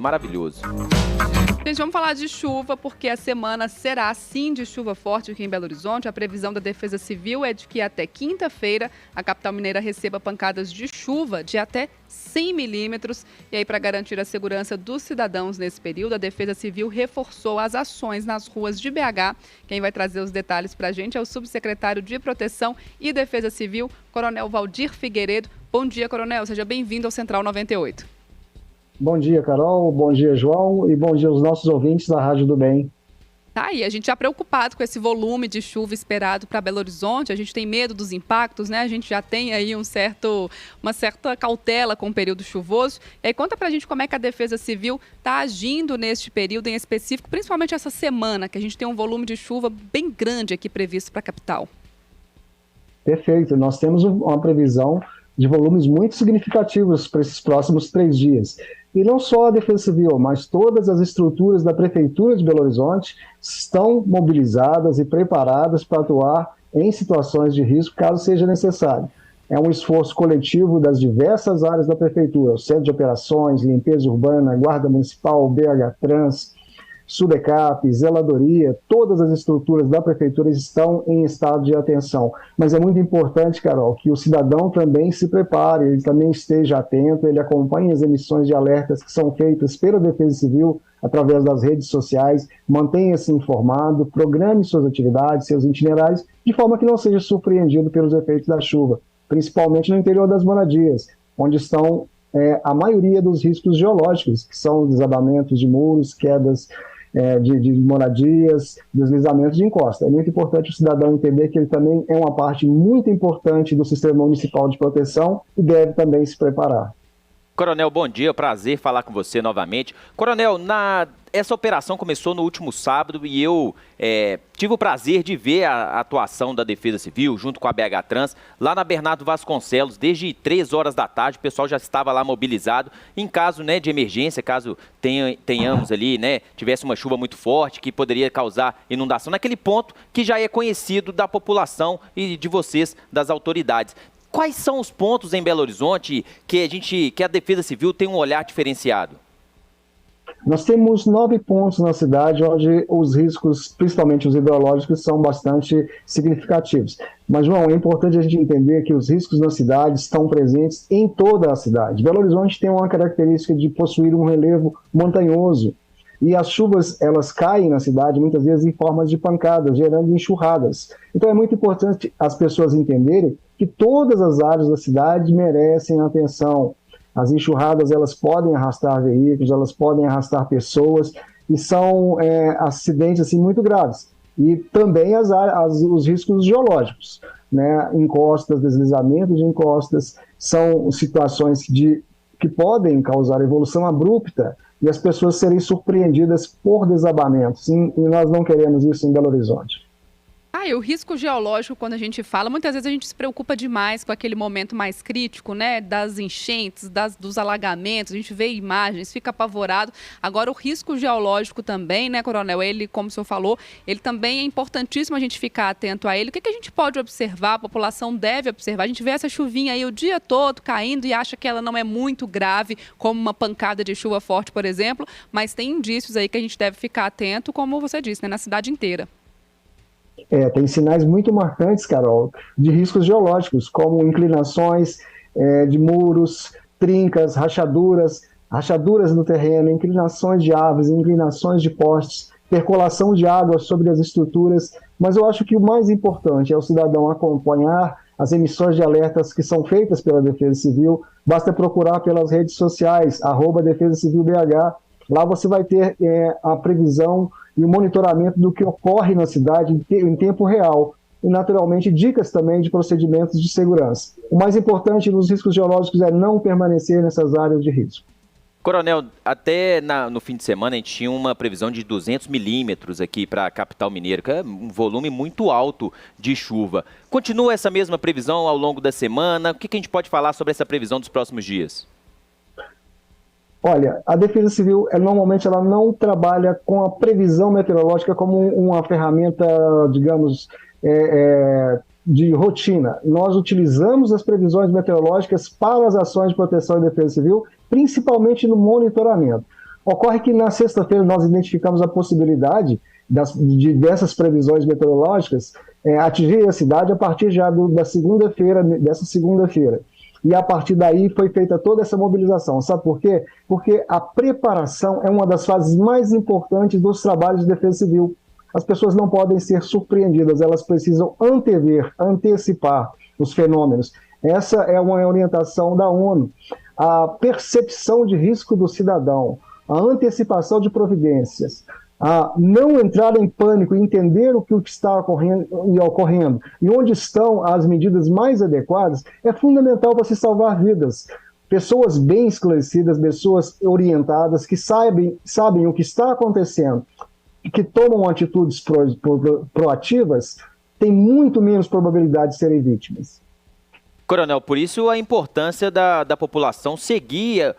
Maravilhoso. Gente, vamos falar de chuva, porque a semana será sim de chuva forte aqui em Belo Horizonte. A previsão da Defesa Civil é de que até quinta-feira a capital mineira receba pancadas de chuva de até 100 milímetros. E aí, para garantir a segurança dos cidadãos nesse período, a Defesa Civil reforçou as ações nas ruas de BH. Quem vai trazer os detalhes para a gente é o subsecretário de Proteção e Defesa Civil, Coronel Valdir Figueiredo. Bom dia, Coronel. Seja bem-vindo ao Central 98. Bom dia, Carol. Bom dia, João. E bom dia aos nossos ouvintes da Rádio do Bem. Tá aí, a gente já preocupado com esse volume de chuva esperado para Belo Horizonte, a gente tem medo dos impactos, né? A gente já tem aí uma certa cautela com o período chuvoso. E aí, conta pra gente como é que a Defesa Civil está agindo neste período em específico, principalmente essa semana, que a gente tem um volume de chuva bem grande aqui previsto para a capital. Perfeito. Nós temos uma previsão de volumes muito significativos para esses próximos 3 dias. E não só a Defesa Civil, mas todas as estruturas da Prefeitura de Belo Horizonte estão mobilizadas e preparadas para atuar em situações de risco, caso seja necessário. É um esforço coletivo das diversas áreas da Prefeitura, o Centro de Operações, Limpeza Urbana, Guarda Municipal, BH Trans, Sudecap, Zeladoria, todas as estruturas da Prefeitura estão em estado de atenção. Mas é muito importante, Carol, que o cidadão também se prepare, ele também esteja atento, ele acompanhe as emissões de alertas que são feitas pela Defesa Civil através das redes sociais, mantenha-se informado, programe suas atividades, seus itinerários, de forma que não seja surpreendido pelos efeitos da chuva, principalmente no interior das moradias, onde estão a maioria dos riscos geológicos, que são desabamentos de muros, quedas de moradias, deslizamentos de encosta. É muito importante o cidadão entender que ele também é uma parte muito importante do Sistema Municipal de Proteção e deve também se preparar. Coronel, bom dia, prazer falar com você novamente. Coronel, essa operação começou no último sábado e eu tive o prazer de ver a atuação da Defesa Civil junto com a BH Trans lá na Bernardo Vasconcelos. Desde 3 horas da tarde o pessoal já estava lá mobilizado em caso de emergência, caso tenhamos ali, tivesse uma chuva muito forte que poderia causar inundação, naquele ponto que já é conhecido da população e de vocês, das autoridades. Quais são os pontos em Belo Horizonte que a Defesa Civil tem um olhar diferenciado? Nós temos 9 pontos na cidade onde os riscos, principalmente os hidrológicos, são bastante significativos. Mas, João, é importante a gente entender que os riscos na cidade estão presentes em toda a cidade. Belo Horizonte tem uma característica de possuir um relevo montanhoso. E as chuvas, elas caem na cidade, muitas vezes em formas de pancadas, gerando enxurradas. Então é muito importante as pessoas entenderem que todas as áreas da cidade merecem atenção. As enxurradas, elas podem arrastar veículos, elas podem arrastar pessoas, e são acidentes assim, muito graves. E também os riscos geológicos, encostas, deslizamentos de encostas, são situações que podem causar evolução abrupta e as pessoas serem surpreendidas por desabamentos. E nós não queremos isso em Belo Horizonte. E o risco geológico, quando a gente fala, muitas vezes a gente se preocupa demais com aquele momento mais crítico, das enchentes, dos alagamentos, a gente vê imagens, fica apavorado. Agora, o risco geológico também, Coronel, ele, como o senhor falou, ele também é importantíssimo a gente ficar atento a ele. O que a gente pode observar, a população deve observar? A gente vê essa chuvinha aí o dia todo caindo e acha que ela não é muito grave, como uma pancada de chuva forte, por exemplo, mas tem indícios aí que a gente deve ficar atento, como você disse, na cidade inteira. Tem sinais muito marcantes, Carol, de riscos geológicos, como inclinações de muros, trincas, rachaduras no terreno, inclinações de árvores, inclinações de postes, percolação de água sobre as estruturas. Mas eu acho que o mais importante é o cidadão acompanhar as emissões de alertas que são feitas pela Defesa Civil. Basta procurar pelas redes sociais, @Defesa Civil BH. Lá você vai ter a previsão e o monitoramento do que ocorre na cidade em tempo real. E, naturalmente, dicas também de procedimentos de segurança. O mais importante nos riscos geológicos é não permanecer nessas áreas de risco. Coronel, até no fim de semana a gente tinha uma previsão de 200 milímetros aqui para a capital mineira, que é um volume muito alto de chuva. Continua essa mesma previsão ao longo da semana? O que a gente pode falar sobre essa previsão dos próximos dias? Olha, a Defesa Civil, normalmente, ela não trabalha com a previsão meteorológica como uma ferramenta, digamos, de rotina. Nós utilizamos as previsões meteorológicas para as ações de proteção e defesa civil, principalmente no monitoramento. Ocorre que na sexta-feira nós identificamos a possibilidade dessas previsões meteorológicas atingir a cidade a partir já dessa segunda-feira. E a partir daí foi feita toda essa mobilização. Sabe por quê? Porque a preparação é uma das fases mais importantes dos trabalhos de defesa civil. As pessoas não podem ser surpreendidas, elas precisam antecipar os fenômenos. Essa é uma orientação da ONU. A percepção de risco do cidadão, a antecipação de providências, a não entrar em pânico e entender o que está ocorrendo e onde estão as medidas mais adequadas, é fundamental para se salvar vidas. Pessoas bem esclarecidas, pessoas orientadas, que sabem o que está acontecendo e que tomam atitudes proativas, têm muito menos probabilidade de serem vítimas. Coronel, por isso a importância da população seguir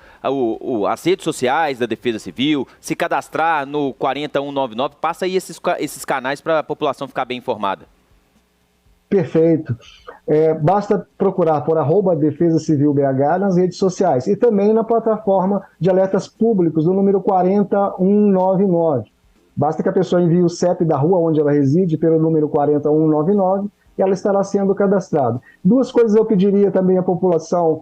as redes sociais da Defesa Civil, se cadastrar no 40199, passa aí esses canais para a população ficar bem informada. Perfeito. Basta procurar por @Defesa Civil BH nas redes sociais e também na plataforma de alertas públicos do número 40199. Basta que a pessoa envie o CEP da rua onde ela reside pelo número 40199, e ela estará sendo cadastrada. Duas coisas eu pediria também à população,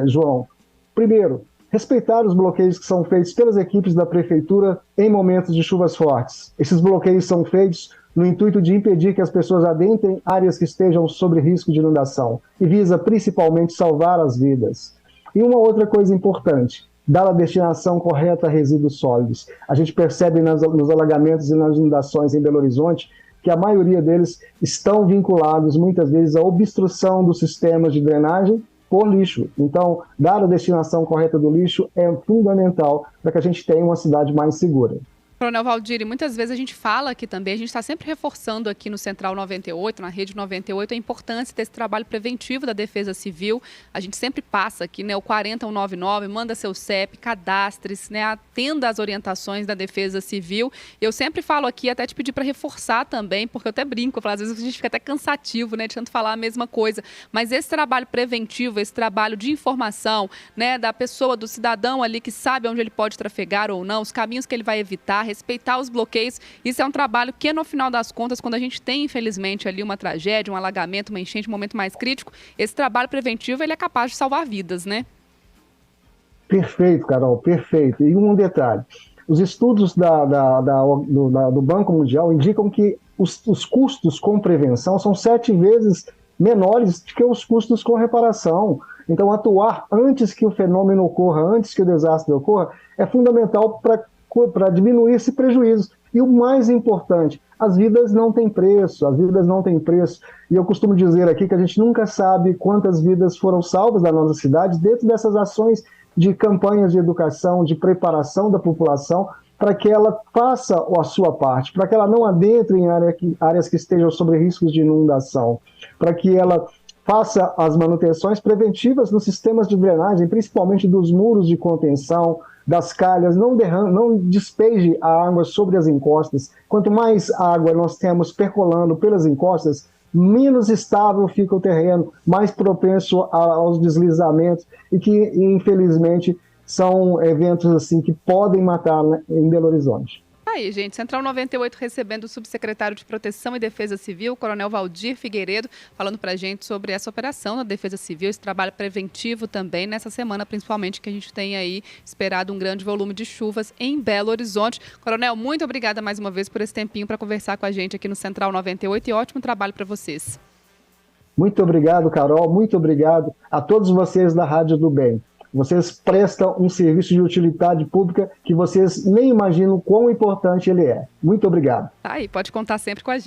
João. Primeiro, respeitar os bloqueios que são feitos pelas equipes da Prefeitura em momentos de chuvas fortes. Esses bloqueios são feitos no intuito de impedir que as pessoas adentrem áreas que estejam sob risco de inundação e visa principalmente salvar as vidas. E uma outra coisa importante, dar a destinação correta a resíduos sólidos. A gente percebe nos alagamentos e nas inundações em Belo Horizonte que a maioria deles estão vinculados, muitas vezes, à obstrução dos sistemas de drenagem por lixo. Então, dar a destinação correta do lixo é fundamental para que a gente tenha uma cidade mais segura. Coronel Valdir, e muitas vezes a gente fala aqui também, a gente está sempre reforçando aqui no Central 98, na Rede 98, a importância desse trabalho preventivo da Defesa Civil. A gente sempre passa aqui, né, o 40199, manda seu CEP, cadastre-se, né, atenda às orientações da Defesa Civil. Eu sempre falo aqui, até te pedir para reforçar também, porque eu até brinco, eu falo, às vezes a gente fica até cansativo, né, de tanto falar a mesma coisa. Mas esse trabalho preventivo, esse trabalho de informação, né, da pessoa, do cidadão ali que sabe onde ele pode trafegar ou não, os caminhos que ele vai evitar, respeitar os bloqueios. Isso é um trabalho que, no final das contas, quando a gente tem, infelizmente, ali uma tragédia, um alagamento, uma enchente, um momento mais crítico, esse trabalho preventivo ele é capaz de salvar vidas, né? Perfeito, Carol, perfeito. E um detalhe, os estudos do Banco Mundial indicam que os custos com prevenção são 7 vezes menores do que os custos com reparação. Então, atuar antes que o fenômeno ocorra, antes que o desastre ocorra, é fundamental para diminuir esse prejuízo. E o mais importante, as vidas não têm preço, E eu costumo dizer aqui que a gente nunca sabe quantas vidas foram salvas da nossa cidade dentro dessas ações de campanhas de educação, de preparação da população, para que ela faça a sua parte, para que ela não adentre em áreas que estejam sob riscos de inundação, para que ela faça as manutenções preventivas nos sistemas de drenagem, principalmente dos muros de contenção, das calhas, não despeje a água sobre as encostas. Quanto mais água nós temos percolando pelas encostas, menos estável fica o terreno, mais propenso aos deslizamentos e que, infelizmente, são eventos assim que podem matar, né, em Belo Horizonte. Aí, gente, Central 98 recebendo o subsecretário de Proteção e Defesa Civil, Coronel Valdir Figueiredo, falando pra gente sobre essa operação da Defesa Civil, esse trabalho preventivo também nessa semana, principalmente que a gente tem aí esperado um grande volume de chuvas em Belo Horizonte. Coronel, muito obrigada mais uma vez por esse tempinho para conversar com a gente aqui no Central 98 e ótimo trabalho para vocês. Muito obrigado, Carol, muito obrigado a todos vocês da Rádio do Bem. Vocês prestam um serviço de utilidade pública que vocês nem imaginam quão importante ele é. Muito obrigado. Tá aí, pode contar sempre com a gente.